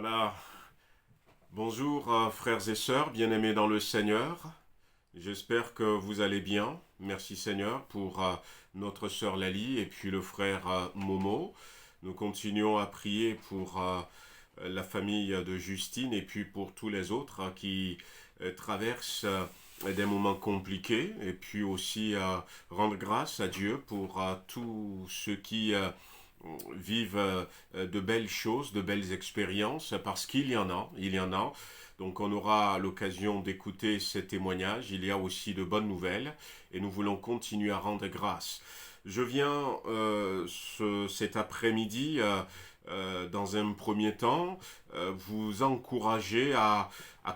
Voilà, bonjour frères et sœurs, bien-aimés dans le Seigneur. J'espère que vous allez bien. Merci Seigneur pour notre sœur Lali et puis le frère Momo. Nous continuons à prier pour la famille de Justine et puis pour tous les autres qui traversent des moments compliqués et puis aussi rendre grâce à Dieu pour tous ceux qui vivent de belles choses, de belles expériences, parce qu'il y en a. Donc on aura l'occasion d'écouter ces témoignages. Il y a aussi de bonnes nouvelles et nous voulons continuer à rendre grâce. Je viens cet après-midi, dans un premier temps, vous encourager à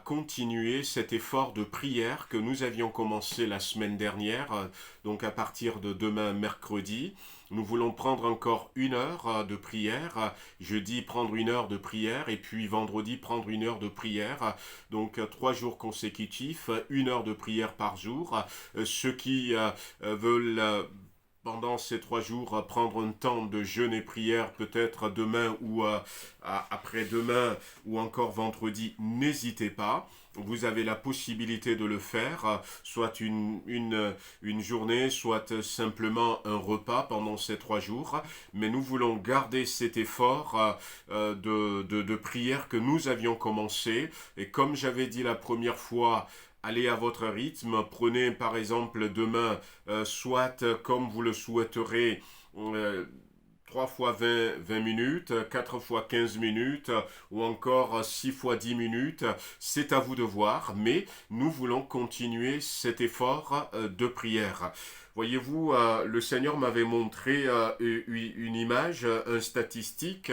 continuer cet effort de prière que nous avions commencé la semaine dernière, donc à partir de demain mercredi. Nous voulons prendre encore 1 heure de prière. Jeudi, prendre 1 heure de prière. Et puis vendredi, prendre 1 heure de prière. Donc 3 jours consécutifs, 1 heure de prière par jour. Ceux qui veulent pendant ces 3 jours prendre un temps de jeûne et prière, peut-être demain ou après-demain ou encore vendredi, n'hésitez pas. Vous avez la possibilité de le faire, soit une journée, soit simplement un repas pendant ces 3 jours. Mais nous voulons garder cet effort de prière que nous avions commencé. Et comme j'avais dit la première fois, allez à votre rythme. Prenez par exemple demain, soit comme vous le souhaiterez, euh, 3 fois 20 minutes, 4 fois 15 minutes, ou encore 6 fois 10 minutes. C'est à vous de voir, mais nous voulons continuer cet effort de prière. Voyez-vous, le Seigneur m'avait montré une image, une statistique,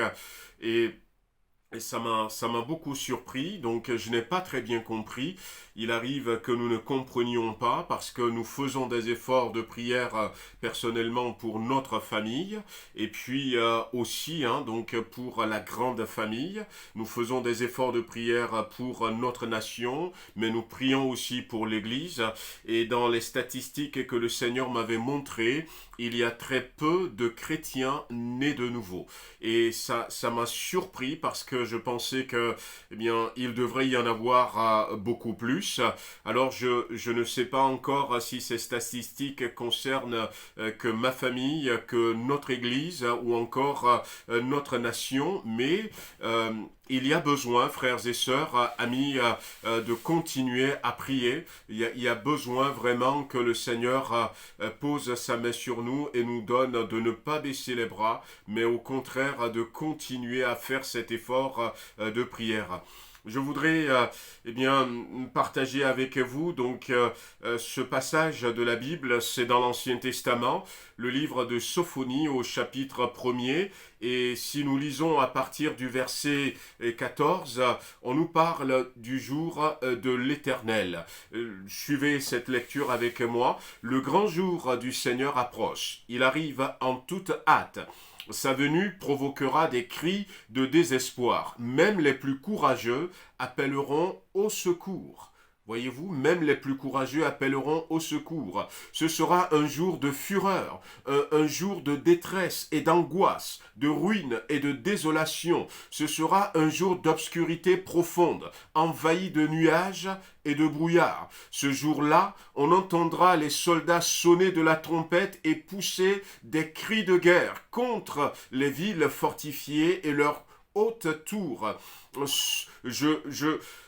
et ça m'a beaucoup surpris, donc je n'ai pas très bien compris. Il arrive que nous ne comprenions pas parce que nous faisons des efforts de prière personnellement pour notre famille et puis aussi donc pour la grande famille. Nous faisons des efforts de prière pour notre nation, mais nous prions aussi pour l'Église. Et dans les statistiques que le Seigneur m'avait montrées, il y a très peu de chrétiens nés de nouveau. Et ça m'a surpris parce que je pensais que, eh bien, il devrait y en avoir beaucoup plus. Alors, je ne sais pas encore si ces statistiques concernent que ma famille, que notre Église ou encore notre nation, mais il y a besoin, frères et sœurs, amis, de continuer à prier. Il y a besoin vraiment que le Seigneur pose sa main sur nous et nous donne de ne pas baisser les bras, mais au contraire de continuer à faire cet effort de prière. Je voudrais bien partager avec vous donc ce passage de la Bible. C'est dans l'Ancien Testament, le livre de Sophonie au chapitre 1er. Et si nous lisons à partir du verset 14, on nous parle du jour de l'Éternel. Suivez cette lecture avec moi. Le grand jour du Seigneur approche. Il arrive en toute hâte. Sa venue provoquera des cris de désespoir. Même les plus courageux appelleront au secours. Voyez-vous, même les plus courageux appelleront au secours. Ce sera un jour de fureur, un jour de détresse et d'angoisse, de ruine et de désolation. Ce sera un jour d'obscurité profonde, envahi de nuages et de brouillard. Ce jour-là, on entendra les soldats sonner de la trompette et pousser des cris de guerre contre les villes fortifiées et leurs hautes tours.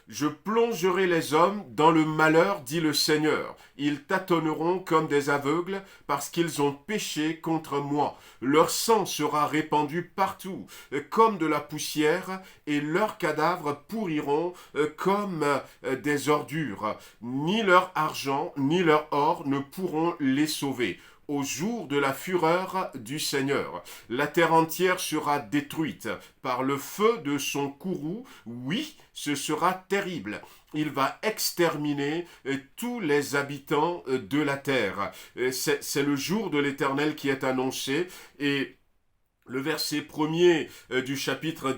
Je plongerai les hommes dans le malheur, dit le Seigneur. Ils tâtonneront comme des aveugles parce qu'ils ont péché contre moi. Leur sang sera répandu partout comme de la poussière et leurs cadavres pourriront comme des ordures. Ni leur argent ni leur or ne pourront les sauver. Au jour de la fureur du Seigneur, la terre entière sera détruite par le feu de son courroux. Oui, ce sera terrible. Il va exterminer tous les habitants de la terre. C'est le jour de l'Éternel qui est annoncé et le verset 1er du chapitre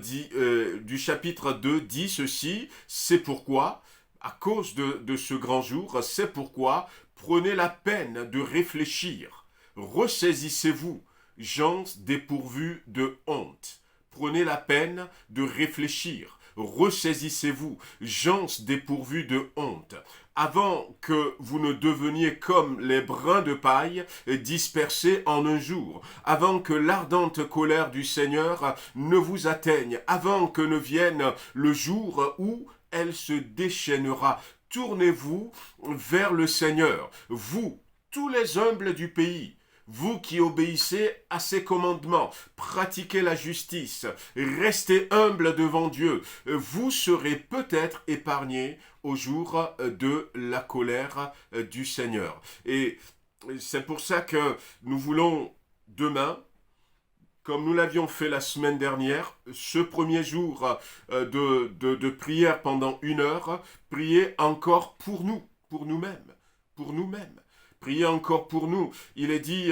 2 dit ceci, c'est pourquoi, à cause de ce grand jour, c'est pourquoi prenez la peine de réfléchir. Ressaisissez-vous, gens dépourvus de honte. Prenez la peine de réfléchir. ressaisissez-vous, gens dépourvus de honte, avant que vous ne deveniez comme les brins de paille dispersés en un jour, avant que l'ardente colère du Seigneur ne vous atteigne, avant que ne vienne le jour où elle se déchaînera. Tournez-vous vers le Seigneur, vous, tous les humbles du pays, vous qui obéissez à ses commandements, pratiquez la justice, restez humbles devant Dieu, vous serez peut-être épargnés au jour de la colère du Seigneur. Et c'est pour ça que nous voulons demain, comme nous l'avions fait la semaine dernière, ce premier jour de prière pendant 1 heure, prier encore pour nous, pour nous-mêmes, pour nous-mêmes. Priez encore pour nous. Il est dit,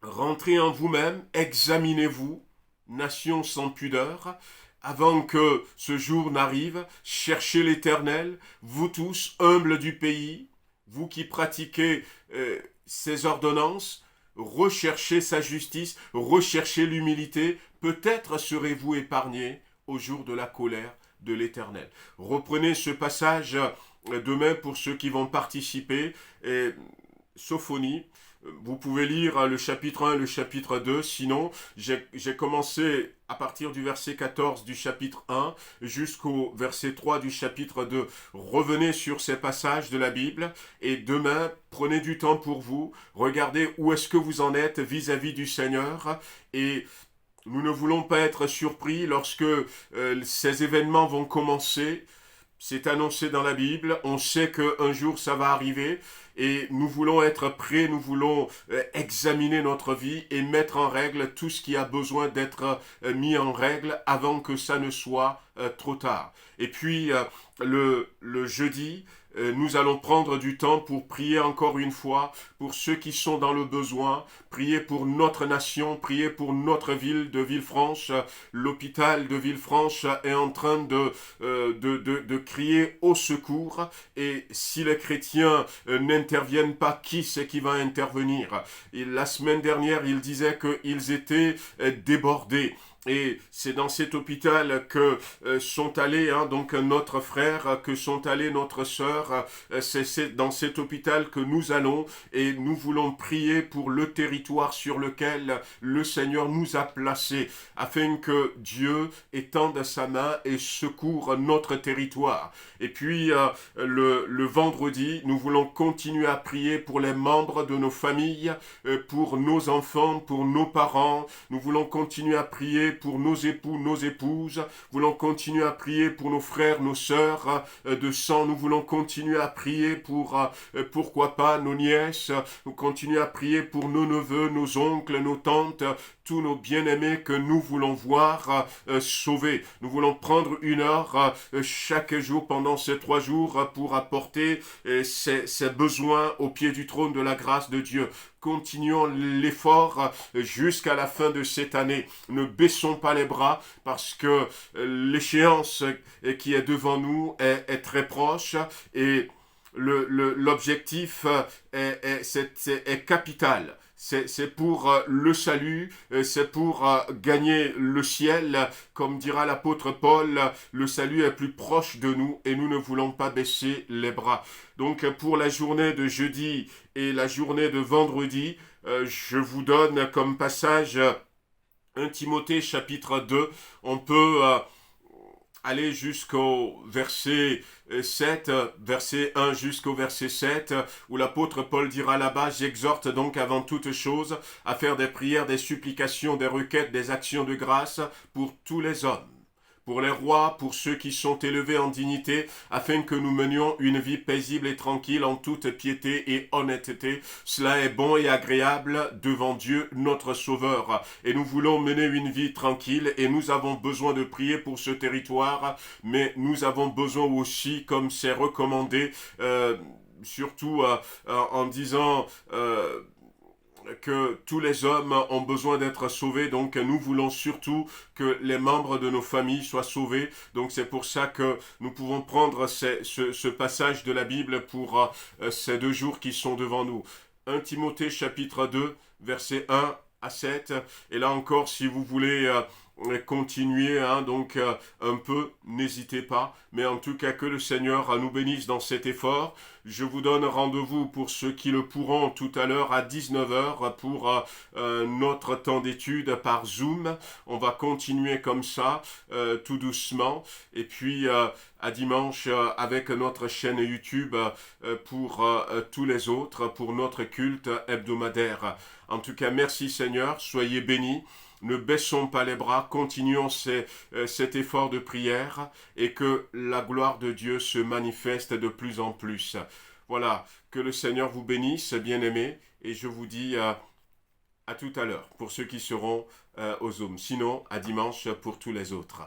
rentrez en vous-même, examinez-vous, nation sans pudeur, avant que ce jour n'arrive, cherchez l'Éternel, vous tous, humbles du pays, vous qui pratiquez ses ordonnances, recherchez sa justice, recherchez l'humilité, peut-être serez-vous épargnés au jour de la colère de l'Éternel. Reprenez ce passage demain pour ceux qui vont participer. Et Sophonie, vous pouvez lire le chapitre 1 et le chapitre 2, sinon j'ai commencé à partir du verset 14 du chapitre 1 jusqu'au verset 3 du chapitre 2. Revenez sur ces passages de la Bible et demain, prenez du temps pour vous, regardez où est-ce que vous en êtes vis-à-vis du Seigneur et nous ne voulons pas être surpris lorsque ces événements vont commencer. C'est annoncé dans la Bible, on sait qu'un jour ça va arriver et nous voulons être prêts, nous voulons examiner notre vie et mettre en règle tout ce qui a besoin d'être mis en règle avant que ça ne soit trop tard. Et puis le jeudi, nous allons prendre du temps pour prier encore une fois pour ceux qui sont dans le besoin, prier pour notre nation, prier pour notre ville de Villefranche. L'hôpital de Villefranche est en train de crier au secours et si les chrétiens n'interviennent pas, qui c'est qui va intervenir? Et la semaine dernière, ils disaient qu'ils étaient débordés. Et c'est dans cet hôpital que sont allés donc notre frère, que sont allés notre sœur. C'est dans cet hôpital que nous allons et nous voulons prier pour le territoire sur lequel le Seigneur nous a placés, afin que Dieu étende sa main et secoure notre territoire. Et puis le vendredi, nous voulons continuer à prier pour les membres de nos familles, pour nos enfants, pour nos parents. Nous voulons continuer à prier pour nos époux, nos épouses. Nous voulons continuer à prier pour nos frères, nos sœurs de sang. Nous voulons continuer à prier pour, pourquoi pas, nos nièces. Nous continuons à prier pour nos neveux, nos oncles, nos tantes, tous nos bien-aimés que nous voulons voir sauvés. Nous voulons prendre 1 heure chaque jour pendant ces 3 jours pour apporter ces besoins au pied du trône de la grâce de Dieu. Continuons l'effort jusqu'à la fin de cette année. Ne baissons pas les bras parce que l'échéance qui est devant nous est très proche et l'objectif est capital. C'est pour le salut, c'est pour gagner le ciel. Comme dira l'apôtre Paul, le salut est plus proche de nous et nous ne voulons pas baisser les bras. Donc pour la journée de jeudi et la journée de vendredi, je vous donne comme passage 1 Timothée chapitre 2. On peut aller jusqu'au verset 7, verset 1 jusqu'au verset 7, où l'apôtre Paul dira là-bas, « J'exhorte donc avant toute chose à faire des prières, des supplications, des requêtes, des actions de grâce pour tous les hommes, pour les rois, pour ceux qui sont élevés en dignité, afin que nous menions une vie paisible et tranquille en toute piété et honnêteté. Cela est bon et agréable devant Dieu, notre Sauveur. Et nous voulons mener une vie tranquille et nous avons besoin de prier pour ce territoire, mais nous avons besoin aussi, comme c'est recommandé, surtout en disant... que tous les hommes ont besoin d'être sauvés, donc nous voulons surtout que les membres de nos familles soient sauvés, donc c'est pour ça que nous pouvons prendre ce passage de la Bible pour ces 2 jours qui sont devant nous. 1 Timothée chapitre 2, versets 1 à 7, et là encore si vous voulez continuez donc un peu, n'hésitez pas. Mais en tout cas, que le Seigneur nous bénisse dans cet effort. Je vous donne rendez-vous pour ceux qui le pourront tout à l'heure à 19 heures pour notre temps d'étude par Zoom. On va continuer comme ça, tout doucement. Et puis à dimanche avec notre chaîne YouTube pour tous les autres, pour notre culte hebdomadaire. En tout cas, merci Seigneur, soyez bénis. Ne baissons pas les bras, continuons cet effort de prière et que la gloire de Dieu se manifeste de plus en plus. Voilà, que le Seigneur vous bénisse, bien-aimés, et je vous dis à tout à l'heure pour ceux qui seront au Zoom. Sinon, à dimanche pour tous les autres.